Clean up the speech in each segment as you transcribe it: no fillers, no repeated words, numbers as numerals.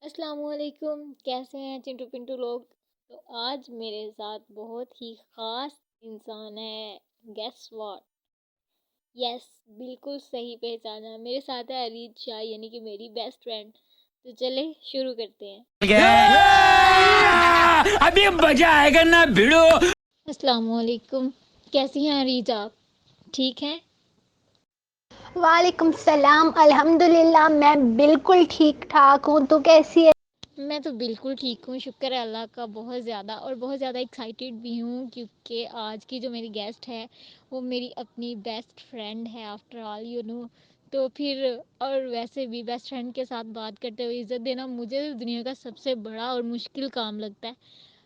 السلام علیکم، کیسے ہیں چنٹو پنٹو لوگ؟ تو آج میرے ساتھ بہت ہی خاص انسان ہے. Guess what? یس، بالکل صحیح پہچانا. میرے ساتھ ہے ارید شاہ، یعنی کہ میری بیسٹ فرینڈ. تو چلے شروع کرتے ہیں. ابھی مزہ آئے گا نا بھیڑو. السلام علیکم، کیسی ہیں ارید؟ آپ ٹھیک ہیں؟ وعلیکم السلام. الحمدللہ میں بالکل ٹھیک ٹھاک ہوں. تو کیسی ہے؟ میں تو بالکل ٹھیک ہوں، شکر ہے اللہ کا. بہت زیادہ اور بہت زیادہ ایکسائٹیڈ بھی ہوں، کیونکہ آج کی جو میری گیسٹ ہے وہ میری اپنی بیسٹ فرینڈ ہے. After all you know. تو پھر اور ویسے بھی بیسٹ فرینڈ کے ساتھ بات کرتے ہوئے عزت دینا مجھے دنیا کا سب سے بڑا اور مشکل کام لگتا ہے،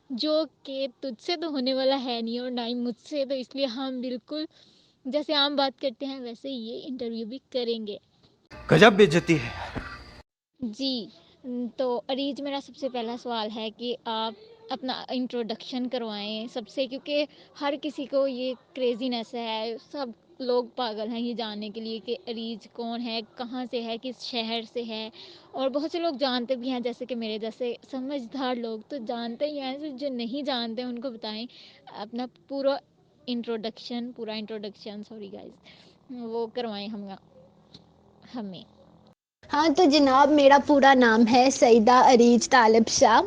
جو کہ تجھ سے تو ہونے والا ہے نہیں اور نہ ہی مجھ سے. تو اس لیے ہم بالکل جیسے عام بات کرتے ہیں ویسے یہ انٹرویو بھی کریں گے. گجب بےعزتی ہے. جی. تو اریج، میرا سب سے پہلا سوال ہے کہ آپ اپنا انٹروڈکشن کروائیں سب سے، کیونکہ ہر کسی کو یہ کریزینس ہے، سب لوگ پاگل ہیں یہ جاننے کے لیے کہ اریج کون ہے، کہاں سے ہے، کس شہر سے ہے. اور بہت سے لوگ جانتے بھی ہیں، جیسے کہ میرے جیسے سمجھدار لوگ تو جانتے ہی ہیں. جو نہیں جانتے ان کو بتائیں اپنا پورا انٹروڈکشن سوری گائز، وہ کروائیں ہمیں. ہاں تو جناب، میرا پورا نام ہے سعیدہ اریج طالب شاہ.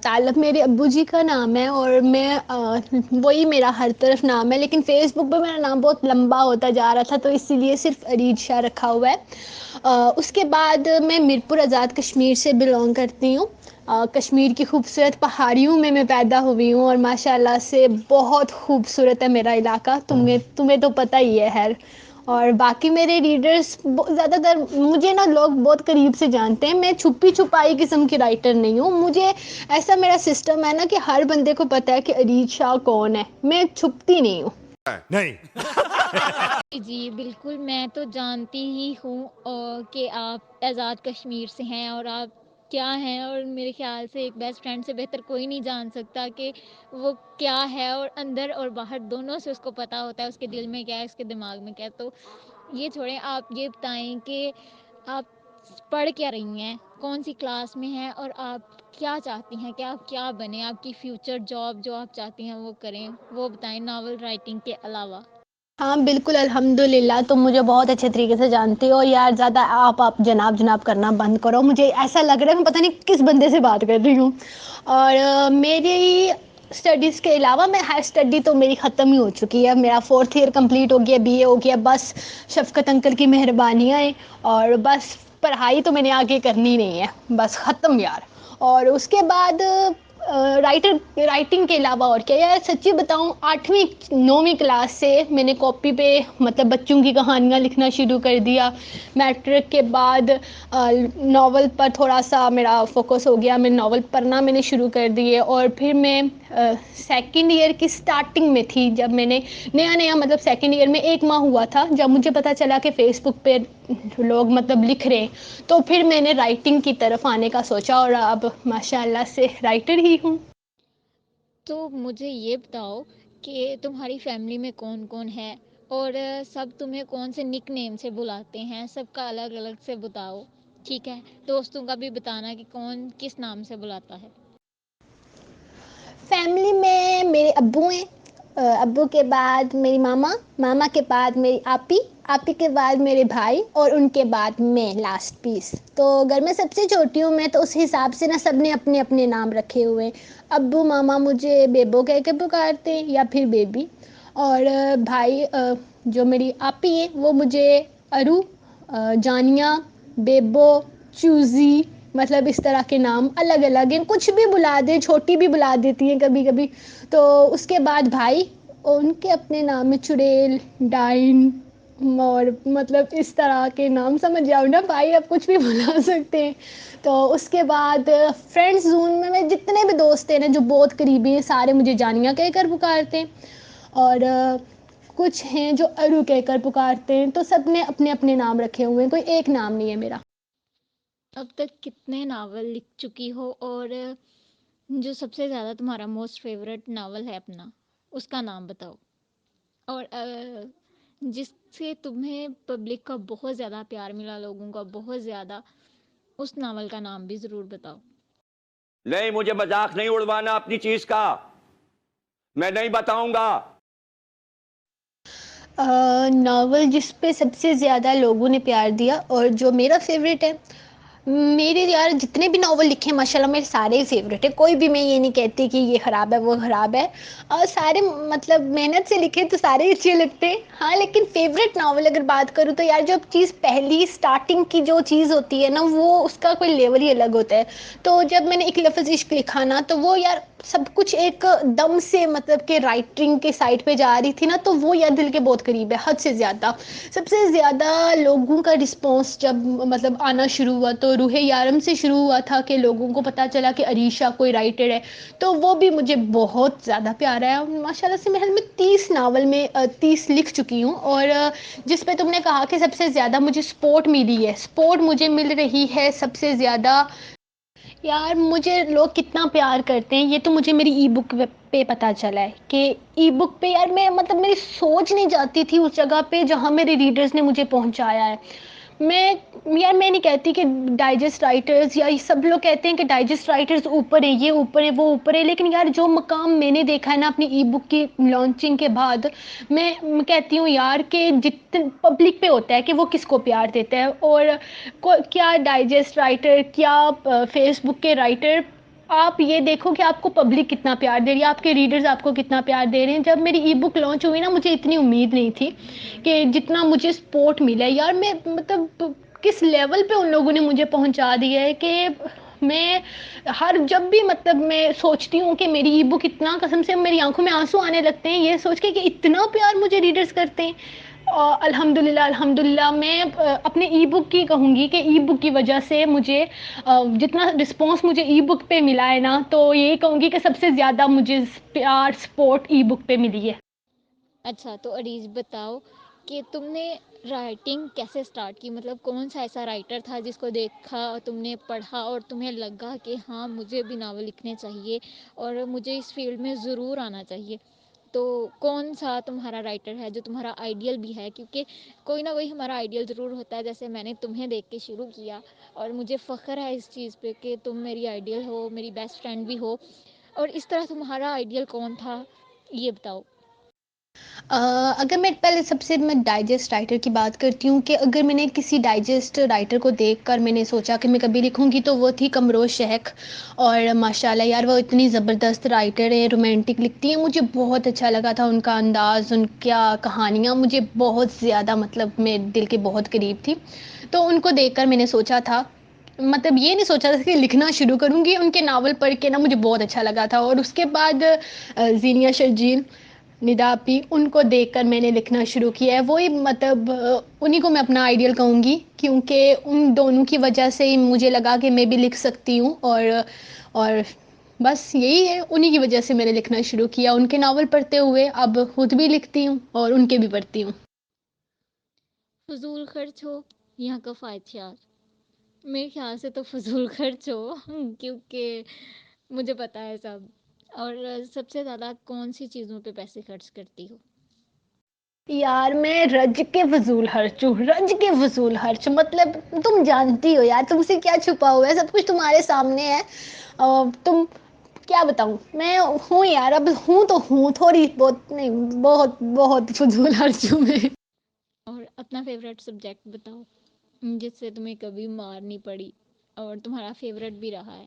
طالب میرے ابو جی کا نام ہے اور میں وہی میرا ہر طرف نام ہے، لیکن فیس بک پہ میرا نام بہت لمبا ہوتا جا رہا تھا تو اسی لیے صرف اریج شاہ رکھا ہوا ہے. اس کے بعد میں میرپور آزاد کشمیر سے بلونگ کرتی ہوں. کشمیر کی خوبصورت پہاڑیوں میں پیدا ہوئی ہوں اور ماشاء اللہ سے بہت خوبصورت ہے میرا علاقہ. تمہیں تو پتہ ہی ہے خیر. اور باقی میرے ریڈرز زیادہ تر مجھے نا لوگ بہت قریب سے جانتے ہیں. میں چھپی چھپائی قسم کی رائٹر نہیں ہوں. مجھے ایسا میرا سسٹم ہے نا کہ ہر بندے کو پتہ ہے کہ اریج شاہ کون ہے. میں چھپتی نہیں ہوں. نہیں. جی بالکل، میں تو جانتی ہی ہوں کہ آپ آزاد کشمیر سے ہیں اور آپ کیا ہیں، اور میرے خیال سے ایک بیسٹ فرینڈ سے بہتر کوئی نہیں جان سکتا کہ وہ کیا ہے، اور اندر اور باہر دونوں سے اس کو پتہ ہوتا ہے اس کے دل میں کیا ہے، اس کے دماغ میں کیا ہے. تو یہ چھوڑیں، آپ یہ بتائیں کہ آپ پڑھ کیا رہی ہیں، کون سی کلاس میں ہیں، اور آپ کیا چاہتی ہیں کہ آپ کیا بنیں، آپ کی فیوچر جاب جو آپ چاہتی ہیں وہ کریں، وہ بتائیں ناول رائٹنگ کے علاوہ. ہاں بالکل الحمدللہ. تم مجھے بہت اچھے طریقے سے جانتی ہو یار. زیادہ آپ جناب جناب کرنا بند کرو. مجھے ایسا لگ رہا ہے میں پتہ نہیں کس بندے سے بات کر رہی ہوں. اور میری اسٹڈیز کے علاوہ میں ہائر اسٹڈی تو میری ختم ہی ہو چکی ہے. میرا 4th ایئر کمپلیٹ ہو گیا، BA ہو گیا. بس شفقت انکل کی مہربانیاں ہیں اور بس پڑھائی تو میں نے آگے کرنی نہیں ہے، بس ختم یار. اور اس کے بعد رائٹنگ کے علاوہ اور کیا یار، سچی بتاؤں 8ویں 9ویں کلاس سے میں نے کاپی پہ مطلب بچوں کی کہانیاں لکھنا شروع کر دیا. میٹرک کے بعد ناول پر تھوڑا سا میرا فوکس ہو گیا. میں ناول پڑھنا میں نے شروع کر دیے. اور پھر میں 2nd ایئر کی سٹارٹنگ میں تھی جب میں نے نیا مطلب 2nd ایئر میں 1 ماہ ہوا تھا جب مجھے پتہ چلا کہ فیس بک پہ لوگ مطلب لکھ رہے ہیں. تو پھر میں نے رائٹنگ کی طرف آنے کا سوچا اور اب ماشاء اللہ سے رائٹر ہی ہوں. تو مجھے یہ بتاؤ کہ تمہاری فیملی میں کون کون ہے اور سب تمہیں کون سے نک نیم سے بلاتے ہیں، سب کا الگ الگ سے بتاؤ. ٹھیک ہے، دوستوں کا بھی بتانا کہ کون کس نام سے بلاتا ہے. فیملی میں میرے ابو ہیں. ابو کے بعد میری ماما کے بعد میری آپی کے بعد میرے بھائی اور ان کے بعد میں لاسٹ پیس. تو گھر میں سب سے چھوٹی ہوں میں، تو اس حساب سے نا سب نے اپنے اپنے نام رکھے ہوئے ہیں. ابو ماما مجھے بیبو کہہ کے پکارتے ہیں یا پھر بیبی. اور بھائی جو میری آپی ہے وہ مجھے ارو، جانیا، بیبو، چوزی، مطلب اس طرح کے نام الگ الگ ہیں. کچھ بھی بلا دیں، چھوٹی بھی بلا دیتی ہیں کبھی کبھی. تو اس کے بعد بھائی، ان کے اپنے نام میں چڑیل، ڈائن اور مطلب اس طرح کے نام. سمجھ جاؤ نا بھائی، آپ کچھ بھی بلا سکتے ہیں. تو اس کے بعد فرینڈ زون میں جتنے بھی دوست ہیں نا جو بہت قریبی ہیں سارے مجھے جانیا کہہ کر پکارتے ہیں. اور کچھ ہیں جو ارو کہہ کر پکارتے ہیں. تو سب نے اپنے اپنے نام رکھے ہوئے ہیں، کوئی ایک نام نہیں ہے میرا. اب تک کتنے ناول لکھ چکی ہو، اور جو سب سے زیادہ تمہارا موسٹ فیوریٹ ناول ہے اپنا، اس کا نام بتاؤ. اور جس سے تمہیں پبلک کا بہت زیادہ پیار ملا، لوگوں کا بہت زیادہ، اس ناول کا نام بھی ضرور بتاؤ. نہیں، مجھے مذاق نہیں اڑوانا اپنی چیز کا، میں نہیں بتاؤں گا. ناول جس پہ سب سے زیادہ لوگوں نے پیار دیا اور جو میرا فیوریٹ ہے، میرے یار جتنے بھی ناول لکھے ہیں ماشاء اللہ میرے سارے ہی فیوریٹ ہیں. کوئی بھی میں یہ نہیں کہتی کہ یہ خراب ہے وہ خراب ہے، اور سارے مطلب محنت سے لکھے تو سارے ہی اچھے لگتے ہیں. ہاں لیکن فیوریٹ ناول اگر بات کروں تو یار جو چیز پہلی سٹارٹنگ کی جو چیز ہوتی ہے نا، وہ اس کا کوئی لیول ہی الگ ہوتا ہے. تو جب میں نے ایک لفظ عشق لکھا نا، تو وہ یار سب کچھ ایک دم سے مطلب کہ رائٹنگ کے سائڈ پہ جا رہی تھی نا، تو وہ یار دل کے بہت قریب ہے حد سے زیادہ. سب سے زیادہ لوگوں کا رسپانس جب مطلب آنا شروع ہوا تو روح یارم سے شروع ہوا تھا، کہ لوگوں کو پتہ چلا کہ عریشہ کوئی رائٹر ہے، تو وہ بھی مجھے بہت زیادہ پیارا ہے. ماشاء اللہ سے محل میں 30 ناول میں 30 لکھ چکی ہوں. اور جس پہ تم نے کہا کہ سب سے زیادہ مجھے سپورٹ ملی ہے، سپورٹ مجھے مل رہی ہے سب سے زیادہ. یار مجھے لوگ کتنا پیار کرتے ہیں یہ تو مجھے میری ای بک پہ پتہ چلا ہے، کہ ای بک پہ یار میں مطلب میری سوچ نہیں جاتی تھی اس جگہ پہ جہاں میرے ریڈرز نے مجھے پہنچایا ہے. میں نہیں کہتی کہ ڈائجسٹ رائٹرز یا سب لوگ کہتے ہیں کہ ڈائجسٹ رائٹرز اوپر ہیں، یہ اوپر ہے وہ اوپر ہے، لیکن یار جو مقام میں نے دیکھا ہے نا اپنی ای بک کی لانچنگ کے بعد، میں کہتی ہوں یار کہ جتنے پبلک پہ ہوتا ہے کہ وہ کس کو پیار دیتا ہے. اور کیا ڈائجسٹ رائٹر، کیا فیس بک کے رائٹر، آپ یہ دیکھو کہ آپ کو پبلک کتنا پیار دے رہی ہے، آپ کے ریڈرز آپ کو کتنا پیار دے رہے ہیں. جب میری ای بک لانچ ہوئی نا، مجھے اتنی امید نہیں تھی کہ جتنا مجھے سپورٹ ملا ہے. یار میں مطلب کس لیول پہ ان لوگوں نے مجھے پہنچا دیا ہے کہ میں جب بھی مطلب میں سوچتی ہوں کہ میری ای بک اتنا، قسم سے میری آنکھوں میں آنسو آنے لگتے ہیں یہ سوچ کے کہ اتنا پیار مجھے ریڈرز کرتے ہیں. الحمدللہ میں اپنے ای بک کی کہوں گی کہ ای بک کی وجہ سے مجھے جتنا رسپانس مجھے ای بک پہ ملا ہے نا، تو یہی کہوں گی کہ سب سے زیادہ مجھے پیار سپورٹ ای بک پہ ملی ہے. اچھا تو عریز بتاؤ کہ تم نے رائٹنگ کیسے سٹارٹ کی، مطلب کون سا ایسا رائٹر تھا جس کو دیکھا تم نے پڑھا اور تمہیں لگا کہ ہاں مجھے بھی ناول لکھنے چاہیے اور مجھے اس فیلڈ میں ضرور آنا چاہیے. تو کون سا تمہارا رائٹر ہے جو تمہارا آئیڈیل بھی ہے، کیونکہ کوئی نہ کوئی ہمارا آئیڈیل ضرور ہوتا ہے. جیسے میں نے تمہیں دیکھ کے شروع کیا اور مجھے فخر ہے اس چیز پہ کہ تم میری آئیڈیل ہو، میری بیسٹ فرینڈ بھی ہو. اور اس طرح تمہارا آئیڈیل کون تھا یہ بتاؤ. اگر میں پہلے سب سے میں ڈائجسٹ رائٹر کی بات کرتی ہوں، کہ اگر میں نے کسی ڈائجسٹ رائٹر کو دیکھ کر میں نے سوچا کہ میں کبھی لکھوں گی تو وہ تھی قمروز شیخ. اور ماشاءاللہ یار وہ اتنی زبردست رائٹر ہے، رومانٹک لکھتی ہیں، مجھے بہت اچھا لگا تھا ان کا انداز، ان کیا کہانیاں مجھے بہت زیادہ مطلب میرے دل کے بہت قریب تھی. تو ان کو دیکھ کر میں نے سوچا تھا، مطلب یہ نہیں سوچا تھا کہ لکھنا شروع کروں گی، ان کے ناول پڑھ کے نا مجھے بہت اچھا لگا تھا. اور اس کے بعد زینیا شرجیل، ندا اپی، ان کو دیکھ کر میں نے لکھنا شروع کیا ہے. وہی مطلب انہیں کو میں اپنا آئیڈیل کہوں گی، کیونکہ ان دونوں کی وجہ سے ہی مجھے لگا کہ میں بھی لکھ سکتی ہوں. اور بس یہی ہے، انہیں کی وجہ سے میں نے لکھنا شروع کیا. ان کے ناول پڑھتے ہوئے اب خود بھی لکھتی ہوں اور ان کے بھی پڑھتی ہوں. فضول خرچ ہو یا کفایت؟ میرے خیال سے تو فضول خرچ ہو کیونکہ مجھے پتہ ہے سب. اور سب سے زیادہ کون سی چیزوں پہ پیسے خرچ کرتی ہو؟ یار میں رج کے فضول خرچ ہوں، رج کے فضول خرچ مطلب تم جانتی ہو یار، تم سے کیا چھپا ہوا ہے، سب کچھ تمہارے سامنے ہے. تم کیا بتاؤں، میں ہوں یار، اب ہوں تو ہوں، تھوڑی بہت نہیں، بہت بہت فضول خرچ ہوں میں. اور اپنا فیوریٹ سبجیکٹ بتاؤ جس سے تمہیں کبھی مار نہیں پڑی اور تمہارا فیوریٹ بھی رہا ہے.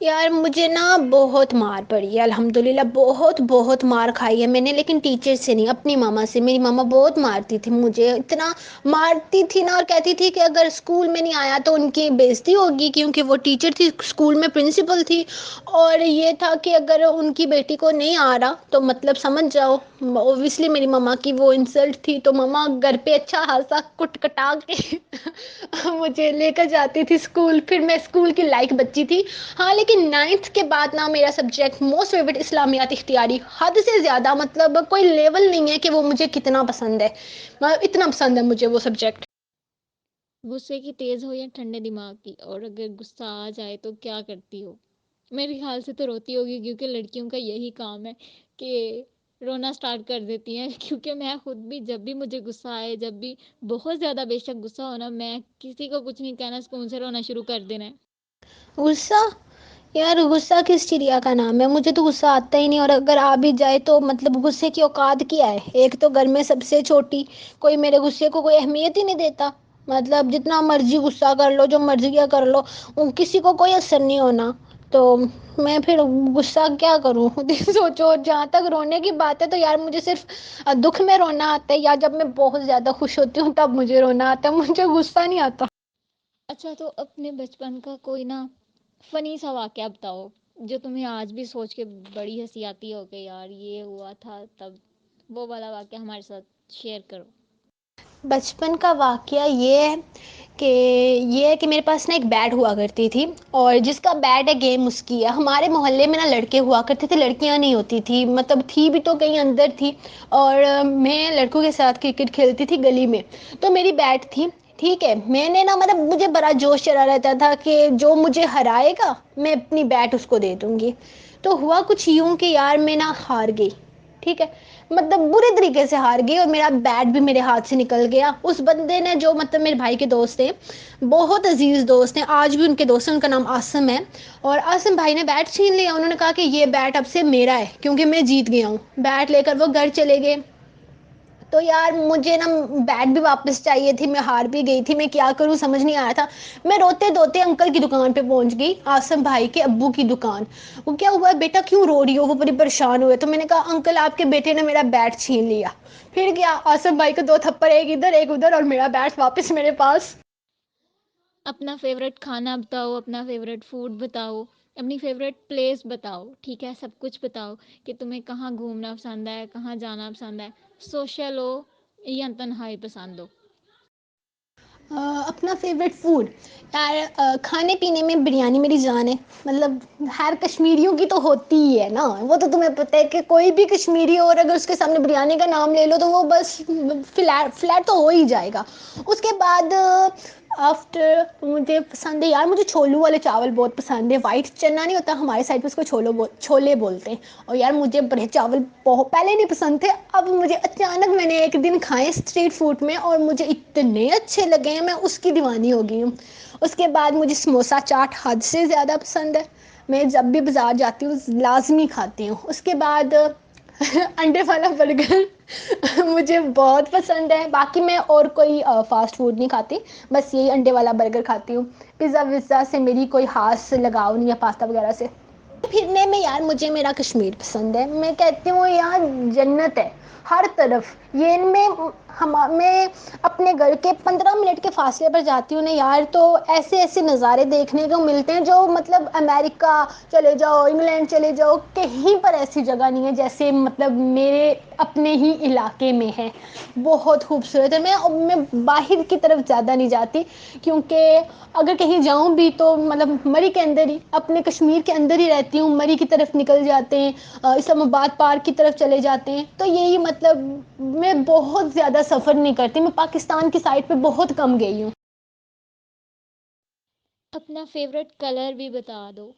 یار مجھے نا بہت مار پڑی ہے، الحمدللہ بہت بہت مار کھائی ہے میں نے، لیکن ٹیچر سے نہیں، اپنی ماما سے. میری ماما بہت مارتی تھی مجھے، اتنا مارتی تھی نا، اور کہتی تھی کہ اگر اسکول میں نہیں آیا تو ان کی بےعزتی ہوگی، کیونکہ وہ ٹیچر تھی، اسکول میں پرنسپل تھی. اور یہ تھا کہ اگر ان کی بیٹی کو نہیں آ رہا تو مطلب سمجھ جاؤ، اوبویسلی میری ماما کی وہ انسلٹ تھی. تو ماما گھر پہ اچھا خاصا کٹ کٹا کے مجھے لے کر جاتی تھی اسکول. پھر میں اسکول کی لائق بچی تھی. ہاں لیکن 9th کے بعد نا میرا سبجیکٹ موسٹ فیوریٹ اسلامیات اختیاری، حد سے زیادہ، مطلب کوئی لیول نہیں ہے کہ وہ مجھے کتنا پسند ہے، اتنا پسند ہے مجھے وہ سبجیکٹ. غصے کی تیز ہو یا ٹھنڈے دماغ کی؟ اور اگر غصہ آ جائے تو کیا کرتی ہو؟ میرے خیال سے تو روتی ہوگی، کیونکہ لڑکیوں کا یہی کام ہے کہ رونا سٹارٹ کر دیتی ہیں کیونکہ میں خود بھی جب بھی مجھے غصہ آئے، جب بھی بہت زیادہ بے شک غصہ ہونا، میں کسی کو کچھ نہیں کہنا، سکون سے رونا شروع کر دینا ہے۔ غصہ؟ یار غصہ کس چڑیا کا نام ہے؟ مجھے تو غصہ آتا ہی نہیں، اور اگر آ بھی جائے تو مطلب غصے کی اوقات کیا ہے؟ ایک تو گھر میں سب سے چھوٹی، کوئی میرے غصے کو کوئی اہمیت ہی نہیں دیتا، مطلب جتنا مرضی غصہ کر لو، جو مرضی کیا کر لو، کسی کو کوئی اثر نہیں ہونا، تو میں پھر غصہ کیا کروں؟ خود ہی سوچو۔ جہاں تک رونے کی بات ہے تو یار مجھے صرف دکھ میں رونا آتا ہے، یا جب میں بہت زیادہ خوش ہوتی ہوں تب مجھے رونا آتا ہے، مجھے غصہ نہیں آتا۔ اچھا، تو اپنے بچپن کا کوئی نا فنی سا واقعہ بتاؤ جو تمہیں آج بھی سوچ کے بڑی ہنسی آتی ہو کہ یار یہ ہوا تھا تب، وہ والا واقعہ ہمارے ساتھ شیئر کرو۔ بچپن کا واقعہ یہ ہے کہ میرے پاس نا ایک بیٹ ہوا کرتی تھی، اور جس کا بیٹ ہے گیم اس کی ہے۔ ہمارے محلے میں نا لڑکے ہوا کرتے تھے، لڑکیاں نہیں ہوتی تھی، مطلب تھی بھی تو کہیں اندر تھی، اور میں لڑکوں کے ساتھ کرکٹ کھیلتی تھی گلی میں، تو میری بیٹ تھی، ٹھیک ہے، میں نے نا مطلب مجھے بڑا جوش چلا رہتا تھا کہ جو مجھے ہرائے گا میں اپنی بیٹ اس کو دے دوں گی۔ تو ہوا کچھ یوں کہ یار میں نا ہار گئی، ٹھیک ہے، مطلب برے طریقے سے ہار گئی، اور میرا بیٹ بھی میرے ہاتھ سے نکل گیا۔ اس بندے نے، جو مطلب میرے بھائی کے دوست ہیں، بہت عزیز دوست ہیں، آج بھی ان کے دوست ہیں، ان کا نام عاصم ہے، اور عاصم بھائی نے بیٹ چھین لیا۔ انہوں نے کہا کہ یہ بیٹ اب سے میرا ہے کیونکہ میں جیت گیا ہوں۔ بیٹ لے کر وہ گھر چلے گئے۔ تو یار مجھے نا بیٹ بھی واپس چاہیے تھی، میں ہار بھی گئی تھی، میں کیا کروں سمجھ نہیں آیا تھا۔ میں روتے دھوتے انکل کی دکان پہ پہنچ گئی، عاصم بھائی کے ابو کی دکان۔ وہ کیا ہوا بیٹا کیوں رو رہی ہو؟ وہ بڑی پریشان ہوئے، تو میں نے کہا انکل آپ کے بیٹے نے میرا بیٹ چھین لیا۔ پھر کیا، عاصم بھائی کو 2 تھپڑ، ایک ادھر ایک ادھر، اور میرا بیٹ واپس میرے پاس۔ اپنا فیوریٹ کھانا بتاؤ، اپنا فیوریٹ فوڈ بتاؤ، اپنی فیوریٹ پلیس بتاؤ، ٹھیک ہے، سب کچھ بتاؤ کہ تمہیں کہاں گھومنا پسند ہے، کہاں جانا پسند ہے، سوشل ہو یا تنہائی پسند ہو۔ اپنا فیوریٹ فوڈ، یار کھانے پینے میں بریانی میری جان ہے، مطلب ہر کشمیریوں کی تو ہوتی ہی ہے نا، وہ تو تمہیں پتہ ہے کہ کوئی بھی کشمیری ہو اور اگر اس کے سامنے بریانی کا نام لے لو تو وہ بس فلیٹ تو ہو ہی جائے گا۔ اس کے بعد آفٹر مجھے پسند ہے یار، مجھے چھولوں والے چاول بہت پسند ہے، وائٹ چنا نہیں ہوتا ہمارے سائڈ پہ اس کو چھولے بولتے ہیں، اور یار مجھے بڑے چاول بہت پہلے نہیں پسند تھے، اب مجھے اچانک میں نے ایک دن کھائے اسٹریٹ فوڈ میں اور مجھے اتنے اچھے لگے ہیں، میں اس کی دیوانی ہو گئی ہوں۔ اس کے بعد مجھے سموسہ چاٹ حد سے زیادہ پسند ہے، میں جب بھی بازار جاتی ہوں لازمی کھاتی ہوں۔ اس کے بعد انڈے والا برگر مجھے بہت پسند ہے، باقی میں اور کوئی فاسٹ فوڈ نہیں کھاتی، بس یہی انڈے والا برگر کھاتی ہوں۔ پیزا وزا سے میری کوئی خاص لگاؤ نہیں ہے، پاستا وغیرہ سے۔ پھرنے میں یار مجھے میرا کشمیر پسند ہے، میں کہتی ہوں یار جنت ہے ہر طرف، یہ میں اپنے گھر کے 15 منٹ کے فاصلے پر جاتی ہوں نا یار، تو ایسے ایسے نظارے دیکھنے کو ملتے ہیں جو مطلب امریکہ چلے جاؤ، انگلینڈ چلے جاؤ، کہیں پر ایسی جگہ نہیں ہے جیسے مطلب میرے اپنے ہی علاقے میں ہے، بہت خوبصورت ہے۔ میں باہر کی طرف زیادہ نہیں جاتی، کیونکہ اگر کہیں جاؤں بھی تو مطلب مری کے اندر ہی، اپنے کشمیر کے اندر ہی رہتی ہوں، مری کی طرف نکل جاتے ہیں، اسلام آباد پارک کی طرف چلے جاتے ہیں، تو یہی مطلب میں بہت زیادہ سفر نہیں کرتی، میں پاکستان کی سائڈ پہ بہت کم گئی ہوں۔ اپنا فیوریٹ کلر بھی بتا دو۔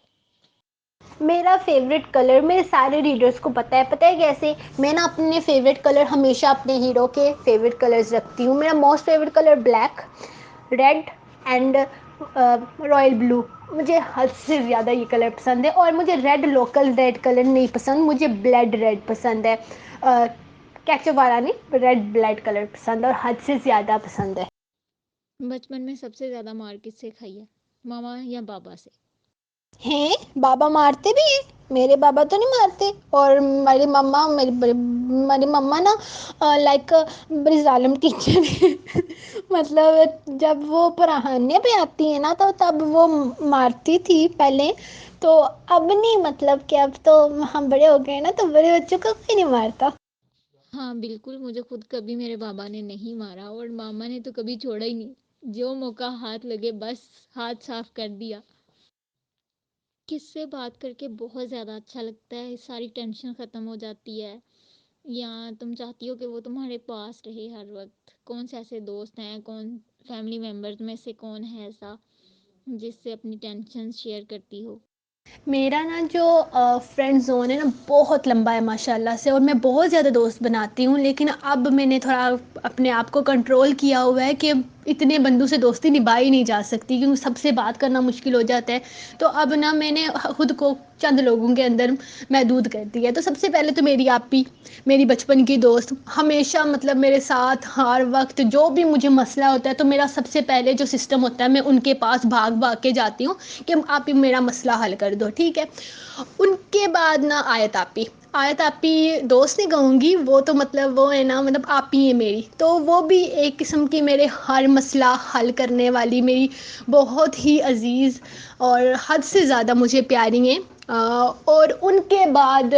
میرا فیوریٹ کلر میرے سارے ریڈرز کو پتہ ہے کیسے، میں نا اپنے فیوریٹ کلر ہمیشہ اپنے ہیرو کے فیوریٹ کلرز رکھتی ہوں۔ میرا most favourite colour black, red and royal blue, مجھے حد سے زیادہ یہ کلر پسند ہے، اور مجھے لوکل ریڈ کلر نہیں پسند، مجھے بلیڈ ریڈ پسند ہے، کیچپ والا نہیں، ریڈ بلیڈ کلر پسند ہے، اور حد سے زیادہ پسند ہے۔ بچپن میں سب سے زیادہ مار کس سے کھائی ہے، ماما یا بابا سے؟ ہیں بابا مارتے بھی ہیں، میرے بابا تو نہیں مارتے، اور میری مما نا لائک بڑی ظالم ٹیچر ہے مطلب جب وہ پڑھانے پہ آتی ہے نا تو تب وہ مارتی تھی پہلے، تو اب نہیں، مطلب کہ اب تو ہم بڑے ہو گئے نا تو بڑے بچوں کو کوئی نہیں مارتا۔ ہاں بالکل، مجھے خود کبھی میرے بابا نے نہیں مارا اور ماما نے تو کبھی چھوڑا ہی نہیں، جو موقع ہاتھ لگے بس ہاتھ صاف کر دیا۔ کس سے بات کر کے بہت زیادہ اچھا لگتا ہے، ساری ٹینشن ختم ہو جاتی ہے، یا تم چاہتی ہو کہ وہ تمہارے پاس رہے ہر وقت؟ کون سے ایسے دوست ہیں، کون فیملی ممبرز میں سے کون ہے ایسا جس سے اپنی ٹینشن شیئر کرتی ہو؟ میرا نا جو فرینڈ زون ہے نا بہت لمبا ہے ماشاء اللہ سے، اور میں بہت زیادہ دوست بناتی ہوں، لیکن اب میں نے تھوڑا اپنے آپ کو کنٹرول کیا ہوا ہے کہ اتنے بندوں سے دوستی نبھائی نہیں جا سکتی، کیونکہ سب سے بات کرنا مشکل ہو جاتا ہے. تو اب نا میں نے خود کو چند لوگوں کے اندر محدود کر دیا ہے. تو سب سے پہلے تو میری آپی، میری بچپن کی دوست، ہمیشہ مطلب میرے ساتھ ہر وقت جو بھی مجھے مسئلہ ہوتا ہے تو میرا سب سے پہلے جو سسٹم ہوتا ہے میں ان کے پاس بھاگ بھاگ کے جاتی ہوں کہ آپ ہی میرا مسئلہ حل کر دو، ٹھیک ہے. ان کے بعد نا آیت آپی. آیت آپی دوست نہیں کہوں گی، وہ تو مطلب وہ ہے نا، مطلب آپی ہے میری. تو وہ بھی ایک قسم کی میرے ہر مسئلہ حل کرنے والی میری بہت ہی عزیز اور حد سے زیادہ مجھے پیاری ہیں. اور ان کے بعد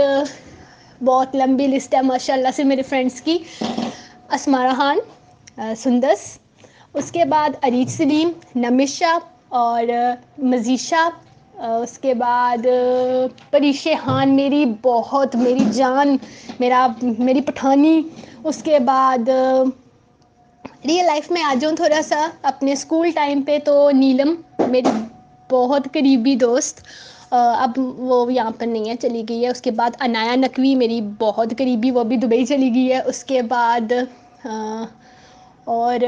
بہت لمبی لسٹ ہے ماشاء اللہ سے میرے فرینڈس کی. اسماء رحان، سندس، اس کے بعد ارید سلیم، نمشہ اور مزیشہ، اس کے بعد پریشان میری بہت، میری جان، میری پٹھانی. اس کے بعد ریئل لائف میں آ جاؤں تھوڑا سا اپنے اسکول ٹائم پہ، تو نیلم میری بہت قریبی دوست، اب وہ یہاں پر نہیں ہے، چلی گئی ہے. اس کے بعد عنایا نقوی میری بہت قریبی، وہ بھی دبئی چلی گئی ہے. اس کے بعد اور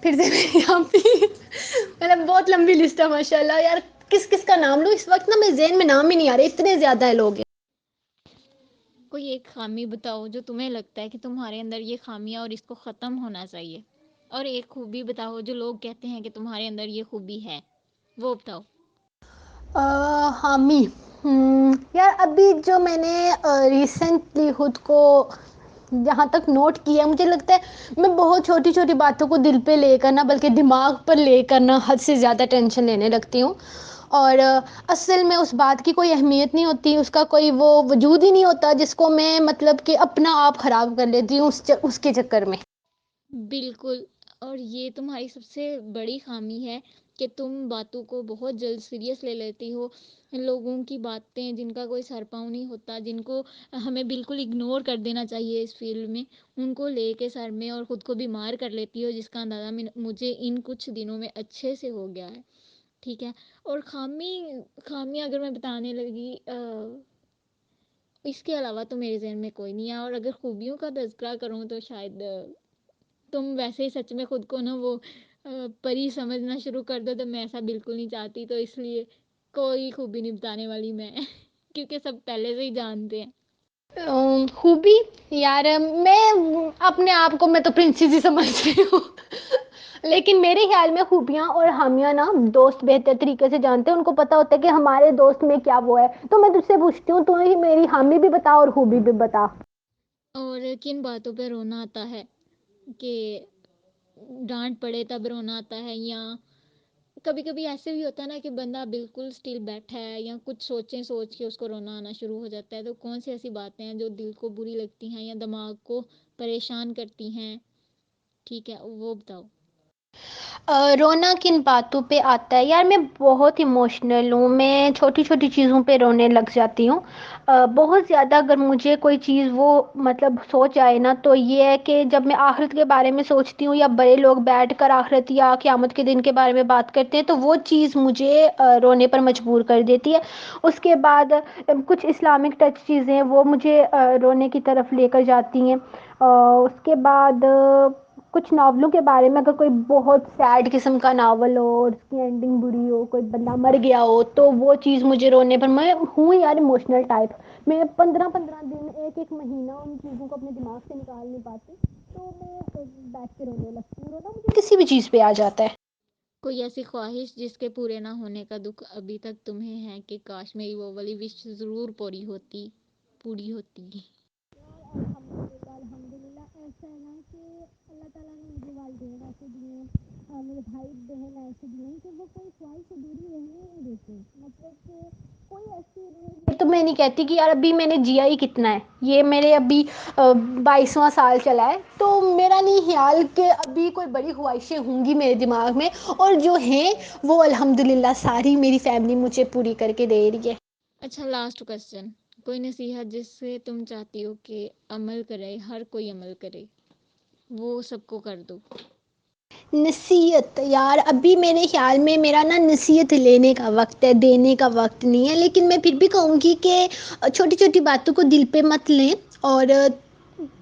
پھر سے میری آپی. مطلب بہت لمبی لسٹ ہے ماشاء اللہ یار. کس کس کا نام لوں اس وقت نا، میرے ذہن میں نام ہی نہیں آ رہے، اتنے زیادہ لوگ ہیں. کوئی ایک خامی بتاؤ جو تمہیں لگتا ہے کہ تمہارے اندر یہ خامی ہے اور اس کو ختم ہونا چاہیے، اور ایک خوبی بتاؤ جو لوگ کہتے ہیں کہ تمہارے اندر یہ خوبی ہے، وہ بتاؤ. حامی، یار ابھی جو میں نے ریسنٹلی خود کو جہاں تک نوٹ کیا، مجھے لگتا ہے میں بہت چھوٹی چھوٹی باتوں کو دل پہ لے کرنا، بلکہ دماغ پر لے کرنا حد سے زیادہ ٹینشن لینے لگتی ہوں. اور اصل میں اس بات کی کوئی اہمیت نہیں ہوتی، اس کا کوئی وہ وجود ہی نہیں ہوتا جس کو میں مطلب کہ اپنا آپ خراب کر لیتی ہوں اس کے چکر میں. بالکل. اور یہ تمہاری سب سے بڑی خامی ہے کہ تم باتوں کو بہت جلد سیریس لے لیتی ہو. لوگوں کی باتیں جن کا کوئی سر پاؤں نہیں ہوتا، جن کو ہمیں بالکل اگنور کر دینا چاہیے اس فیلڈ میں، ان کو لے کے سر میں اور خود کو بیمار کر لیتی ہو، جس کا اندازہ مجھے ان کچھ دنوں میں اچھے سے ہو گیا ہے. ٹھیک ہے. اور خامی اگر میں بتانے لگی، اس کے علاوہ تو میرے ذہن میں کوئی نہیں ہے. اور اگر خوبیوں کا تذکرہ کروں تو شاید تم ویسے ہی سچ میں خود کو نا وہ پری سمجھنا شروع کر دو، تو میں ایسا بالکل نہیں چاہتی. تو اس لیے کوئی خوبی نہیں بتانے والی میں کیونکہ سب پہلے سے ہی جانتے ہیں. خوبی، یار میں اپنے آپ کو میں تو پرنسس ہی سمجھتی ہوں. لیکن میرے خیال میں خوبیاں اور حامیاں نا دوست بہتر طریقے سے جانتے ہیں، ان کو پتہ ہوتا ہے کہ ہمارے دوست میں کیا وہ ہے. تو میں تجھ سے پوچھتی ہوں، تو ہی میری حامی بھی بتا اور خوبی بھی بتا. اور کن باتوں پہ رونا آتا ہے؟ کہ ڈانٹ پڑے تب رونا آتا ہے، یا کبھی کبھی ایسے بھی ہوتا ہے نا کہ بندہ بالکل سٹل بیٹھا ہے یا کچھ سوچ کے اس کو رونا آنا شروع ہو جاتا ہے. تو کون سی ایسی باتیں ہیں جو دل کو بری لگتی ہیں یا دماغ کو پریشان کرتی ہیں؟ ٹھیک ہے، وہ بتاؤ. رونا کن باتوں پہ آتا ہے؟ یار میں بہت ایموشنل ہوں، میں چھوٹی چھوٹی چیزوں پہ رونے لگ جاتی ہوں. بہت زیادہ اگر مجھے کوئی چیز وہ مطلب سوچ آئے نا، تو یہ ہے کہ جب میں آخرت کے بارے میں سوچتی ہوں یا بڑے لوگ بیٹھ کر آخرت یا قیامت کے دن کے بارے میں بات کرتے ہیں، تو وہ چیز مجھے رونے پر مجبور کر دیتی ہے. اس کے بعد کچھ اسلامک ٹچ چیزیں وہ مجھے رونے کی طرف لے کر جاتی ہیں. اس کے بعد کچھ ناولوں کے بارے میں، اگر کوئی بہت سیڈ قسم کا ناول ہو اور اس کی اینڈنگ بری ہو، کوئی بندہ مر گیا ہو، تو وہ چیز مجھے رونے پر، میں ہوں یار ایموشنل ٹائپ. میں 15 دن، ایک مہینہ ان چیزوں کو اپنے دماغ سے نکال نہیں پاتی، تو میں بیٹھ کے رونے لگتی ہوں. رونا مجھے کسی بھی چیز پہ آ جاتا ہے. کوئی ایسی خواہش جس کے پورے نہ ہونے کا دکھ ابھی تک تمہیں ہے کہ کاش میری وہ والی وش ضرور پوری ہوتی؟ الحمدللہ ایسا ہے نا کہ اللہ تعالیٰ نے مجھے والدین ایسے دیے ہیں، میرے بھائی بہن ایسے دیے ہیں کہ وہ کوئی خواہش ادھوری رہنے نہیں دیتے. مطلب کہ کوئی ایسی نہیں، تو میں نہیں کہتی کہ یار ابھی میں نے جیا ہی کتنا ہے، یہ میرے ابھی 22واں سال چلا ہے، تو میرا نہیں خیال کہ ابھی کوئی بڑی خواہشیں ہوں گی میرے دماغ میں. اور جو ہیں وہ الحمدللہ ساری میری فیملی مجھے پوری کر کے دے رہی ہے. اچھا، لاسٹ کوسچن. کوئی نصیحت جس سے تم چاہتی ہو کہ عمل کرے، ہر کوئی عمل کرے، وہ سب کو کر دو. نصیحت یار، ابھی میرے خیال میں میرا نا نصیحت لینے کا وقت ہے، دینے کا وقت نہیں ہے، لیکن میں پھر بھی کہوں گی کہ چھوٹی چھوٹی باتوں کو دل پہ مت لیں، اور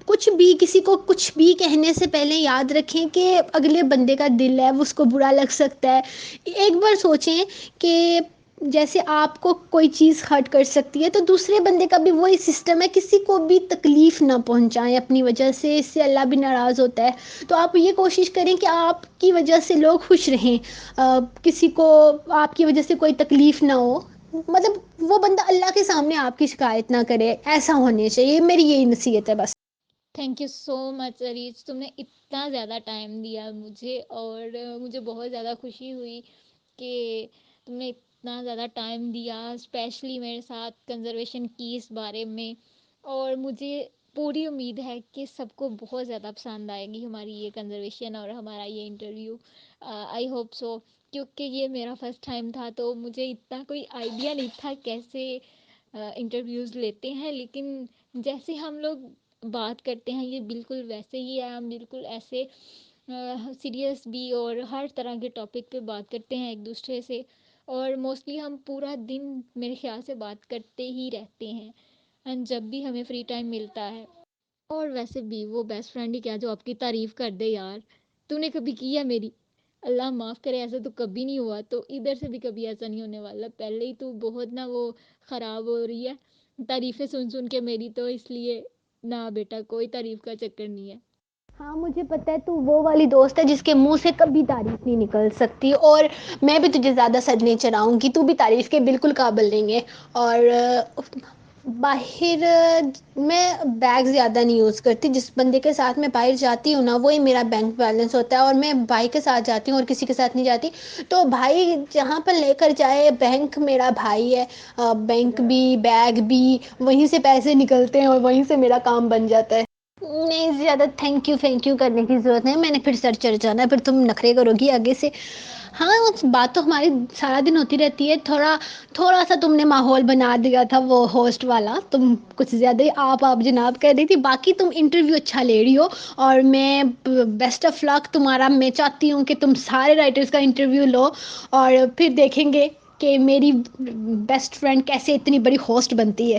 کچھ بھی کسی کو کچھ بھی کہنے سے پہلے یاد رکھیں کہ اگلے بندے کا دل ہے، وہ اس کو برا لگ سکتا ہے. ایک بار سوچیں کہ جیسے آپ کو کوئی چیز ہرٹ کر سکتی ہے تو دوسرے بندے کا بھی وہی سسٹم ہے، کسی کو بھی تکلیف نہ پہنچائیں اپنی وجہ سے، اس سے اللہ بھی ناراض ہوتا ہے. تو آپ یہ کوشش کریں کہ آپ کی وجہ سے لوگ خوش رہیں، کسی کو آپ کی وجہ سے کوئی تکلیف نہ ہو، مطلب وہ بندہ اللہ کے سامنے آپ کی شکایت نہ کرے، ایسا ہونے چاہیے. میری یہی نصیحت ہے بس. تھینک یو سو مچ عریج، تم نے اتنا زیادہ ٹائم دیا مجھے، اور مجھے بہت زیادہ خوشی ہوئی کہ تم نے اتنا زیادہ ٹائم دیا، اسپیشلی میرے ساتھ کنزرویشن کی اس بارے میں. اور مجھے پوری امید ہے کہ سب کو بہت زیادہ پسند آئے گی ہماری یہ کنزرویشن اور ہمارا یہ انٹرویو. آئی ہوپ سو، کیونکہ یہ میرا فرسٹ ٹائم تھا تو مجھے اتنا کوئی آئیڈیا نہیں تھا کیسے انٹرویوز لیتے ہیں، لیکن جیسے ہم لوگ بات کرتے ہیں یہ بالکل ویسے ہی ہے. ہم بالکل ایسے سیریس بھی اور ہر طرح کے ٹاپک پہ بات کرتے ہیں ایک دوسرے سے، اور موسٹلی ہم پورا دن میرے خیال سے بات کرتے ہی رہتے ہیں جب بھی ہمیں فری ٹائم ملتا ہے. اور ویسے بھی وہ بیسٹ فرینڈ ہی کیا جو آپ کی تعریف کر دے یار. تو نے کبھی کی ہے میری؟ اللہ معاف کرے، ایسا تو کبھی نہیں ہوا، تو ادھر سے بھی کبھی ایسا نہیں ہونے والا. پہلے ہی تو بہت نا وہ خراب ہو رہی ہے تعریفیں سن سن کے میری، تو اس لیے نہ بیٹا، کوئی تعریف کا چکر نہیں ہے. ہاں مجھے پتہ ہے تو وہ والی دوست ہے جس کے منہ سے کبھی تعریف نہیں نکل سکتی، اور میں بھی تجھے زیادہ سر نہیں چڑھاؤں گی، تو بھی تعریف کے بالکل قابل نہیں ہے. اور باہر میں بیگ زیادہ نہیں یوز کرتی، جس بندے کے ساتھ میں باہر جاتی ہوں نا وہی میرا بینک بیلنس ہوتا ہے، اور میں بھائی کے ساتھ جاتی ہوں اور کسی کے ساتھ نہیں جاتی. تو بھائی جہاں پر لے کر جائے، بینک میرا بھائی ہے، بینک بھی بیگ بھی وہیں سے پیسے نکلتے ہیں اور وہیں سے میرا کام بن جاتا ہے. نہیں زیادہ تھینک یو کرنے کی ضرورت نہیں، میں نے پھر سر چڑھ جانا ہے، پھر تم نخرے کرو گی آگے سے. ہاں بات تو ہماری سارا دن ہوتی رہتی ہے، تھوڑا سا تم نے ماحول بنا دیا تھا وہ ہوسٹ والا، تم کچھ زیادہ ہی آپ جناب کر رہی تھی. باقی تم انٹرویو اچھا لے رہی ہو، اور میں بیسٹ آف لک تمہارا. میں چاہتی ہوں کہ تم سارے رائٹرز کا انٹرویو لو، اور پھر دیکھیں گے کہ میری بیسٹ فرینڈ کیسے اتنی بڑی ہوسٹ بنتی ہے.